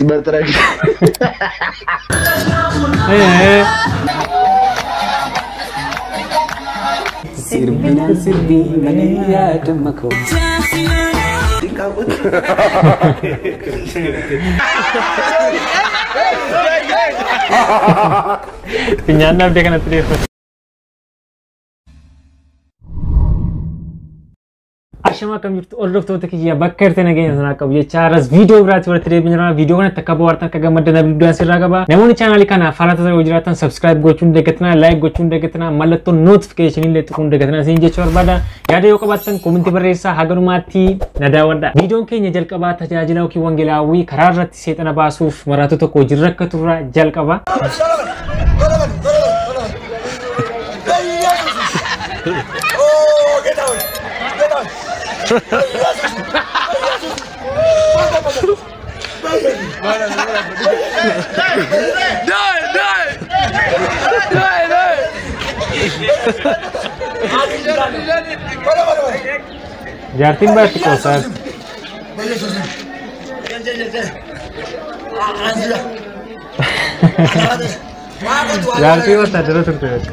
Bertrand. Sirbi mania demako. Pinyana dia kena terus. Ashama kam jirtu ordoftoota kiyya bakka irte nageenya sana qabu jechaaras viidiyoo biraatti walitti deebiin jira viidiyoo kanatti akka bohaartan akka gammaddan abdiidhaan sirraa qaba namoonni chaanaalii kana faalaata ta'uu jiraatan subscribe gochuun deeggatina like gochuun deeggatina mallattoo notification illee tuquun deeggatina siin jechuu barbaada yaada yoo qabaattan komentii barreessaa haganumaatti na daawwadha viidiyoon keenya jalqabaa tajaajila yookiin wangeelaawwii karaa irratti seexana baasuuf maraatu tokko hojii rakkatu irraa jalqaba Jartin berarti kosan. Jartin berarti terus terus.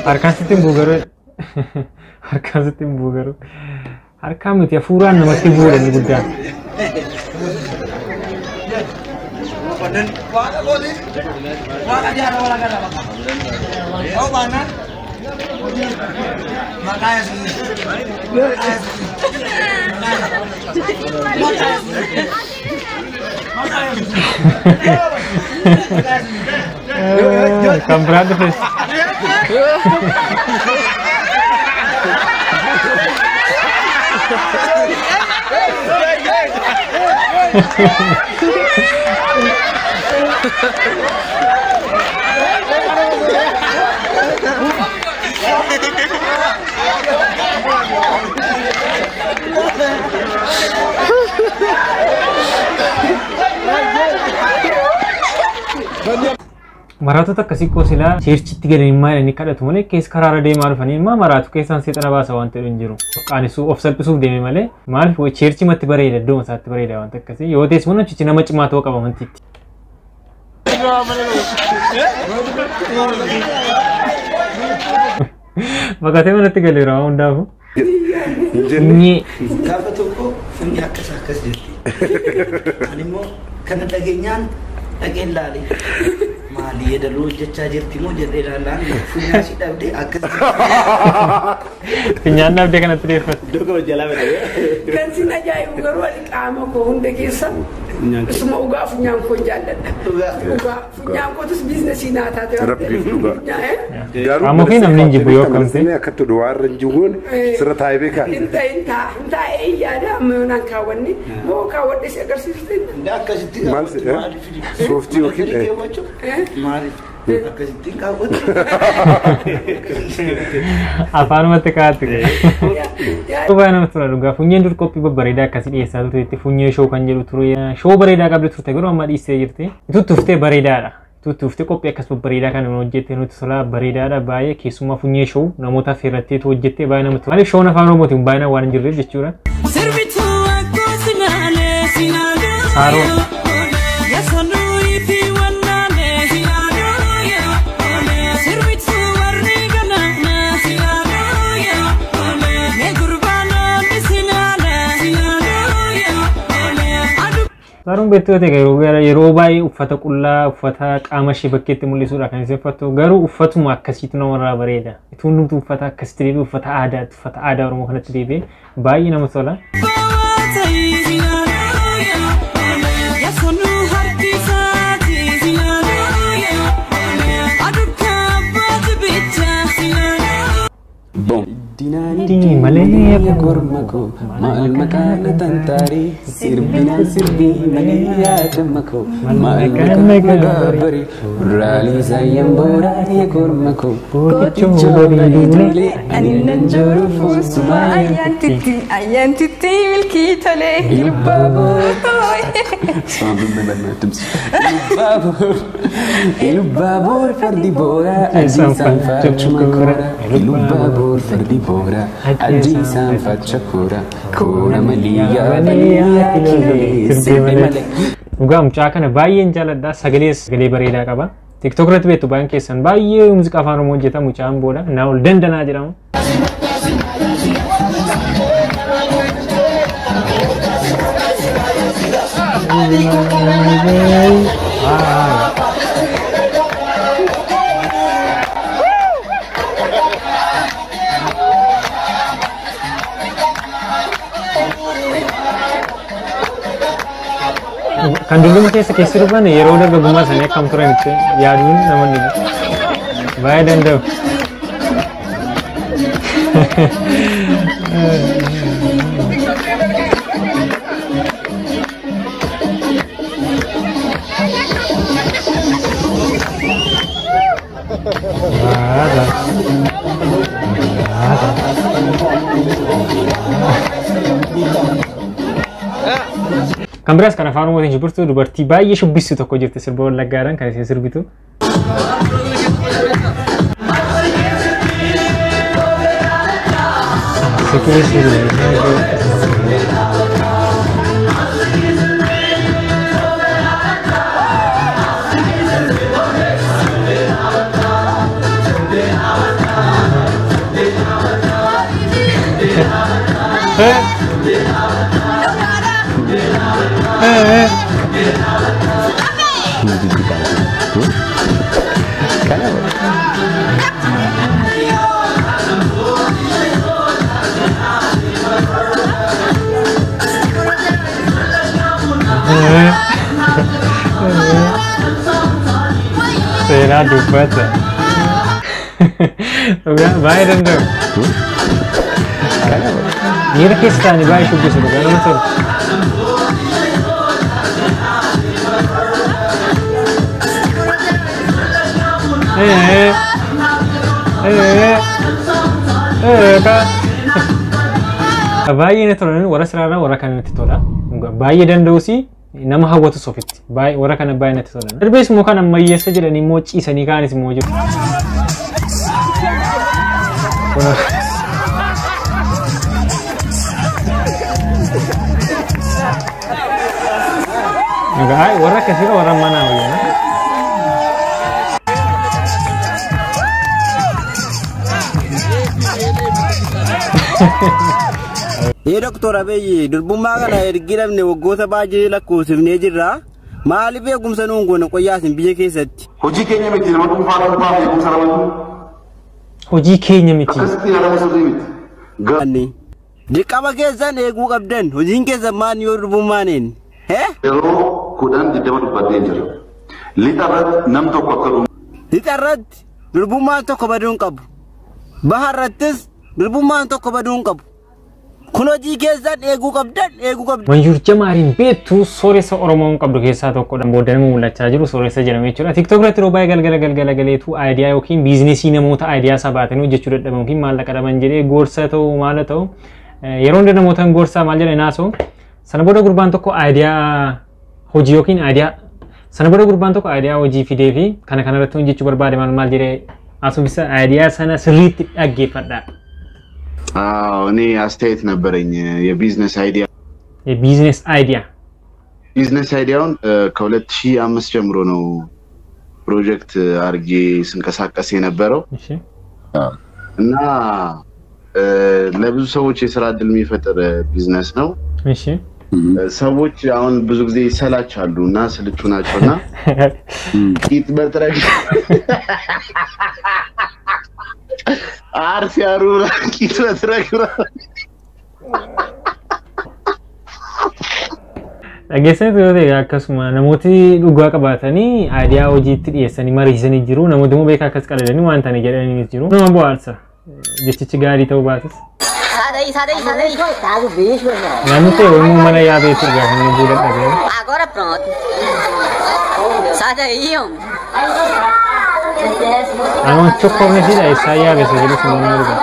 Harkaan sitti buugaru. Harkaan sitti buugaru. Harkaan miti afuuraan namatti bu'uura ni guddaa. Comprando fez. Maraatu akkasii koo silaa cheerchitti galanii inni kadhatu malee keessa karaara deemaa dhufanii immoo maraatu keessaan seexana baasa waan ta'e hin jiru. Qaanisuu of salphisuuf deeme malee maaliif cheerchi matti bareeda iddoon isaatti bareeda waan akkasii yoo ta'es mun achitti nama cimaa ta'uu qaba mantiitti. Bakatee manatti galeera waan hundaafu. Inni gaafa tokko funyi akkas jirti. Ani immoo kana dhageenyaan dhageen laale. Maali yeedaloo jechaa jirti moo jedhee ilaalaan funyaan si dhabdee akkas. Funyaan dhabdee kanatti deeffatu. Doga jalaa badee. Kan sin ajaa'ibu garuu ani qaama koo hunda keessa isuma dhugaa funyaan koo jaalladha. Dhugaa funyaan kootus biizinasii naa taate. Rabbiif dhugaa. Qaama kee namni hin jibbu yoo kamte. Akkatti duwwaarra hin jiruun sirra taa'ee beekaa. Intaa eeyyaadha ammayyoonaan kaawwanni moo kaawwadhe si agarsiifte. Akkasitti maal sooftii yookiin maaliif akkasitti kaawwatu. Afaanumatti kaa'atti. Dhugaa namatti tola dhugaa funyeen dur qophii babbareedaa akkasii dhiyeessaa turteetti funyee shoo kan jedhu ture shoo bareedaa qabdi turte garuu amma dhiistee jirti. Tuttuuftee bareedaadha. Tuttuuftee qophii akkas babbareedaa kan hojjettee nuti tola bareedaadha baay'ee keessumaa funyee shoo namoota affeerratteetu hojjettee baay'ee namatti tola. Maaliif shoon afaan Oromootiin baay'inaan waan hin jirreef jechuudha. Haaroo. Sarung betul te yeroo baay'ee uffata qullaa uffata qaama ishee bakkeetti mul'isuudha kan isin uffattu garuu uffatuma akkasiitu namarraa bareeda. Ituun nuti uffata akkasitti deebi'e uffata aadaa Oromoo kanatti deebi'e baay'ee nama tola. Dinani malaya gormako mal makana tantari sirbi malaya demako mal makana gabari rali sayambora ya gormako kocho bari aninanjoru fusuma ayan titi milki tole ilbabo ilbabo fardi bora azisan fatumako ilbabo fardi kora ajjisan fachakura kora maliya baniya sirbi male Ugam chakana baay'een jaaladha sagalee bareedaa qaba TikTok irratti beektu baay'een keessan baay'ee muuziqaa afaan Oromoo hojjeta mucaan booda na ol dandanaa jedhamu kan dulu keessa rupaan yeroo dargaggummaa sanii akkam turan itti yaaduun namoonni baay'ee danda'u. Kan biraas kan afaan Oromootiin jibbirtu dubartii baay'ee shubbistu tokko jirti sirba Wallaggaadhaan kan ishee sirbitu. Será dubbata. Vai danda'u. Miira keessaanii baay'ee shubbisu dhugaa nama tolu. Baay'ee na tolan warra siraarraa warra kanatti tola. Baay'ee danda'usi nama hawwatu sofitti. Warra kana baay'ee natti tolan. Darbees immoo kan ammayyeessa jedhanii immoo ciisanii kaanis immoo jiru. Warra akkasiidha warra manaa wayyaana. Doktor Abiy durbummaa kana ergi dhabne waggoota baay'ee lakkoofsifnee jirra. Maaliif eegumsa nuun goone qoyyaasin biyya keessatti? Hojii keenya miti nama dhuunfaa eegumsa namatu. Hojii keenya miti. Akkasitti yaadama sirrii miti. Gaanni. Dirqama keessan eeguu qabdan hojiin keessan maan yoo durbummaan een? Yeroo 10 dubbadhee jira. Lixarratti nam tokko akka dhumu. Lixarratti durbummaan tokko baduun qabu. Baharrattis durbummaan tokko baduun qabu. Kun hojii keessan eeguu qabdan. Manjur Jamaariin beektu sooressa Oromoon qabdu keessaa tokkodha. Booda nama mul'achaa jiru sooressa jedhamee jechuudha. TikTok irratti yeroo baay'ee galgala galeetu aayidiyaa yookiin biizinesii namoota aayidiyaa sabaatiin hojjechuu dadhaban yookiin maallaqa dhaban jedhee gorsa ta'u maal ta'u yeroo hunda namoota gorsaa maal jedhan naasoo sana booda gurbaan tokko aayidiyaa hojii yookiin aayidiyaa hojii fidee fi kana kanarratti hojjechuu barbaade maal jedhee asubisa aayidiyaa sana sirriitti dhaggeeffadha. እኔ አስተያየት ነበረኝ የቢዝነስ አይዲያ ቢዝነስ አይዲያውን ከ2005 ጀምሮ ነው ፕሮጀክት አርጌ ስንቀሳቀስ የነበረው እና ለብዙ ሰዎች የሥራ ዕድል የሚፈጥር ቢዝነስ ነው እሺ ሰዎች አሁን ብዙ ጊዜ ይሰላቻሉና ስልቹ ናቸውና ቂጥ በጥረግ Arsiaru kita terakhir. Ageessani tuh akkasuma namooti dhugaa qabatanii aayidiyaa hojiitti dhiyeessanii mariisanii jiru. Namooti immoo beekaa akkas qaladanii waan ta'anii jedhanii jiru. Nama bohaarsa. Jechichi gaarii ta'uu baatus. Namni ta'e waanuma mana yaabeetu gaafanii buuda dhaga'e. Agora pronto. Sai daí, homem. Ano cukup nih sih dari saya biasa jadi semuanya juga.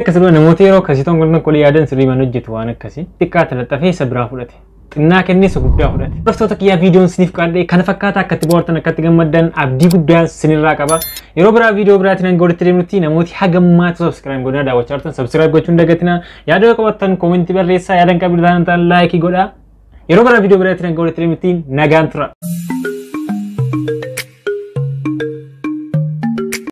Kasih namooti yeroo akkasii ta'uun kun qolee yaadan sirrii mana hojjetu waan akkasii xiqqaa talaxafee isa biraa fudhate xinnaa kennee isa guddaa fudhate. Hordoftoota kiyyaa viidiyoon siniif qaadhee kana fakkaata akkatti bohaartan akkatti gammaddan abdii guddaa sinirraa qaba. Yeroo biraa viidiyoo biraatiin hanga walitti deemnutti namooti hagammaatu subscribe godhaa daawwachaa jirtan subscribe gochuun dagatina yaada qabattan koomentii barreessaa yaadan qabdan laayikii godhaa. Yeroo biraa viidiyoo biraatiin hanga walitti deemnutti nagaan tura.